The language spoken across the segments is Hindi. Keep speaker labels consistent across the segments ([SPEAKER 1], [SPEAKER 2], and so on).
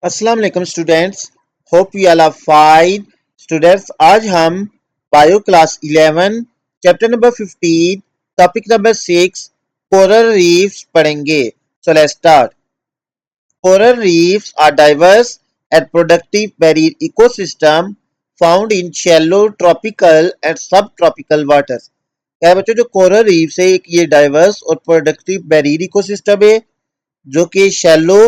[SPEAKER 1] अस्सलाम वालेकुम students. Hope you all are fine. Students, आज हम bio class 11 chapter number 15 topic number 6 coral reefs पढ़ेंगे। So let's start. Coral reefs are diverse and productive marine ecosystem found in shallow tropical and subtropical waters। क्या है बच्चों, जो कोरल रीफ्स है एक ये डाइवर्स और प्रोडक्टिव मैरीन इकोसिस्टम है जो कि शैलो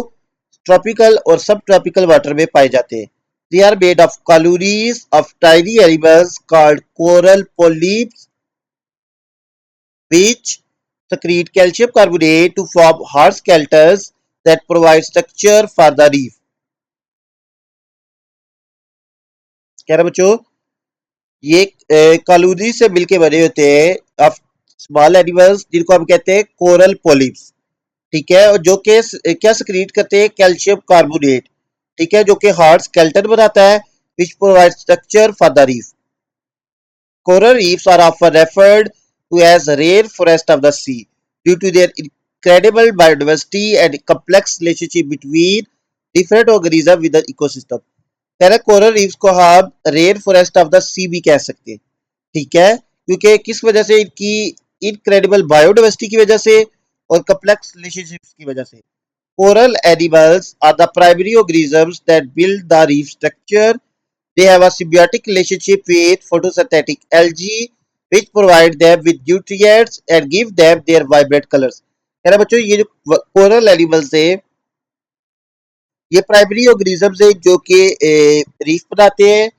[SPEAKER 1] ट्रॉपिकल और सब ट्रॉपिकल वाटर में पाए जाते हैं। They are made of colonies of tiny animals called coral polyps which secrete calcium carbonate to form hard skeletons that provide structure for the reef। कह रहे बच्चों, ये कॉलोनी से मिलके बने होते हैं ऑफ स्मॉल एनिमल्स जिनको हम कहते हैं कोरल पोलिप्स। ठीक है, और जो कि क्या सक्रीट करते हैं, कैल्शियम कार्बोनेट। ठीक है, जो कि हार्ड स्केलेटन बनाता है which provide structure for the reef. Coral reefs are often referred to as rain forest of the sea due to their incredible biodiversity and complex relationship between different organisms with the ecosystem। कह रहे कोरल रीफ्स को हम रेन फॉरेस्ट ऑफ द सी भी कह सकते हैं। ठीक है, क्योंकि किस वजह से, इनकी इनक्रेडिबल बायोडाइवर्सिटी की वजह से और कम्प्लेक्स रिलेशनशिप्स की वजह से। Coral animals are the primary organisms that build the reef structure. They have a symbiotic relationship with photosynthetic algae, which provide them with nutrients and give them their vibrant colors। कह रहा बच्चों, ये जो कोरल एनिमल्स है ये प्राइमरी ऑर्गेनिजम्स है जो कि रीफ बनाते हैं।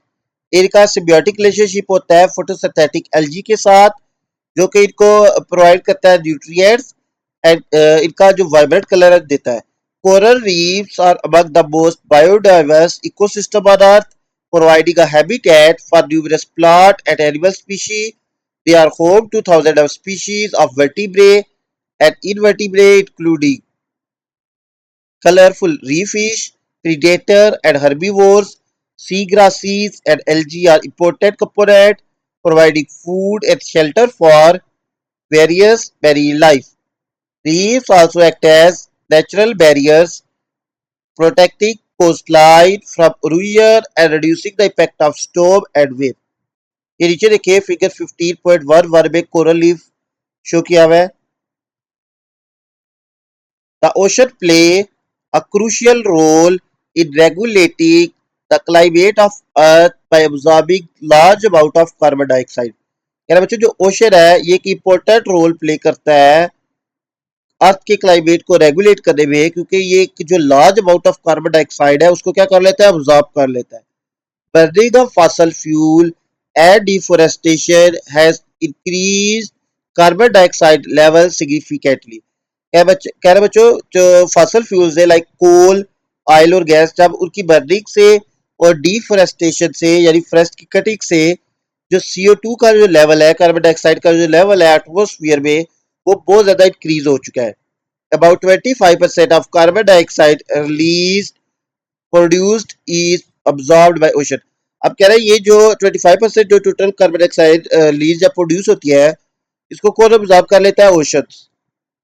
[SPEAKER 1] इनका सिम्बियोटिक रिलेशनशिप होता है फोटोसिंथेटिक एल्गी के साथ, जो कि इनको प्रोवाइड करता है न्यूट्रिएंट्स एंड इनका जो वाइब्रेंट कलर देता है। Coral reefs are among the most biodiverse ecosystem on earth, providing a habitat for numerous plant and animal species। They are home to thousands of species of vertebrate and invertebrate, including colorful reef fish, predator and herbivores. Seagrasses and algae are important components, providing food and shelter for various marine life. Reefs also act as natural barriers, protecting coastline from erosion and reducing the impact of storm and wave। ये नीचे देखिए फिगर 15.11 में कोरल लीफ शो किया हुआ है। The ocean play a crucial role in regulating the climate of Earth by absorbing large amount of carbon dioxide। कह रहे बच्चों, जो ओशन है ये एक इम्पोर्टेंट रोल प्ले करता है अर्थ के क्लाइमेट को रेगुलेट करने में, क्योंकि ये जो large amount of carbon dioxide है उसको क्या कर लेता है, ऑब्जॉर्ब कर लेता है। Burning of fossil fuel and deforestation has increase carbon dioxide level significantly. कह रहे बच्चों, जो फॉसल फ्यूल्स है लाइक कोल, ऑयल और गैस, जब उनकी बर्निंग से और डिफोरेस्टेशन से यानी फॉरेस्ट की कटिंग से जो CO2 का जो लेवल है, कार्बन डाइऑक्साइड का जो लेवल है एटमोस्फियर में, वो बहुत ज्यादा इंक्रीज हो चुका है। About 25% of carbon dioxide released produced is absorbed by ocean। अब कह रहे हैं ये जो 25% जो टोटल कार्बन डाइऑक्साइड रिलीज या प्रोड्यूस होती है इसको कौन ऑब्जॉर्ब कर लेता है, ocean.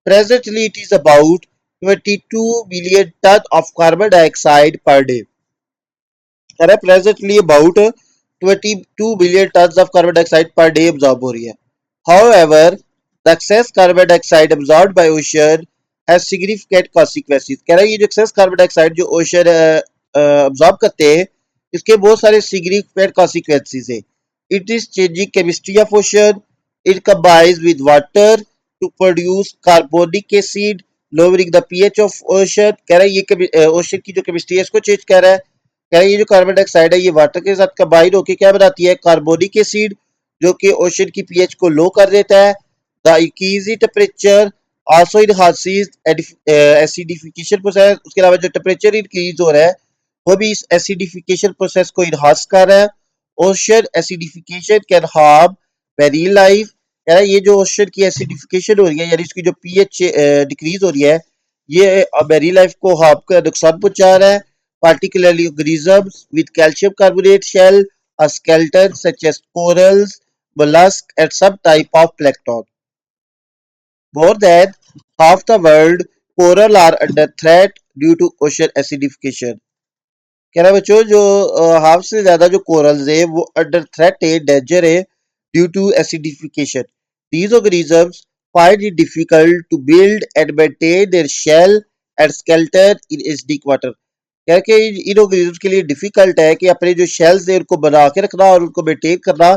[SPEAKER 1] Presently it is about 22 million ton of carbon dioxide per day। कह रहे हैं presently about 22 billion ton of carbon dioxide per day absorb हो रही है। However, the excess carbon dioxide absorbed by ocean has significant consequences। कह रहा है ये जो excess carbon dioxide जो ओशन absorb करते हैं इसके बहुत सारे significant consequences है। It is changing chemistry of ocean, it combines with water to produce carbonic acid, lowering the pH of ocean। कह रहा है ये ओशन की जो केमिस्ट्री है इसको चेंज कर रहा है। कह रहा है ये जो कार्बन डाइऑक्साइड है ये वाटर के साथ कंबाइन होकर क्या बनाती है, कार्बोनिक एसिड, जो कि ओशन की पीएच को लो कर देता है। The increase temperature also enhances acidification process. उसके अलावा जो टेम्परेचर इंक्रीज हो रहा है वो भी इस एसिडिफिकेशन प्रोसेस को इनहांस कर रहा है। Ocean acidification can harm marine life. कह रहा है ये जो ओशन की एसिडिफिकेशन हो रही है यानी इसकी जो पीएच डिक्रीज हो रही है ये मैरीन लाइफ को हार्म का नुकसान पहुंचा रहा है, particularly organisms with calcium carbonate shell or skeleton such as corals, mollusks, and some type of plankton। More than half the world coral are under threat due to ocean acidification। कह रहा है बच्चों जो हाफ से ज्यादा जो कोरल्स है वो अंडर थ्रेट है, डेंजर है due to acidification. These organisms find it difficult to build and maintain their shell and skeleton in acidic water. क्या कि इन organisms के लिए डिफिकल्ट है कि अपने जो शेल्स है उनको बना के रखना और उनको मेंटेन करना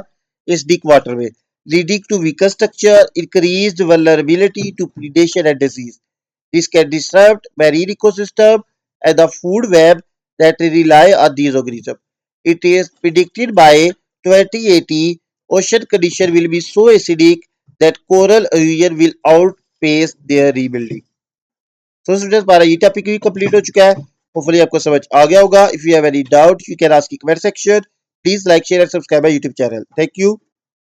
[SPEAKER 1] एसिडिक वाटर में, leading to weaker structure, increased vulnerability to predation and disease. This can disrupt marine ecosystem and the food web that rely on these organisms. It is predicted by 2080 ocean condition will be so acidic that coral erosion will outpace their rebuilding. So students, हमारा ये टॉपिक भी कंप्लीट हो चुका है. होपफुली आपको समझ आ गया होगा. If you have any doubt, you can ask in comment section. Please like, share and subscribe my YouTube channel. Thank you.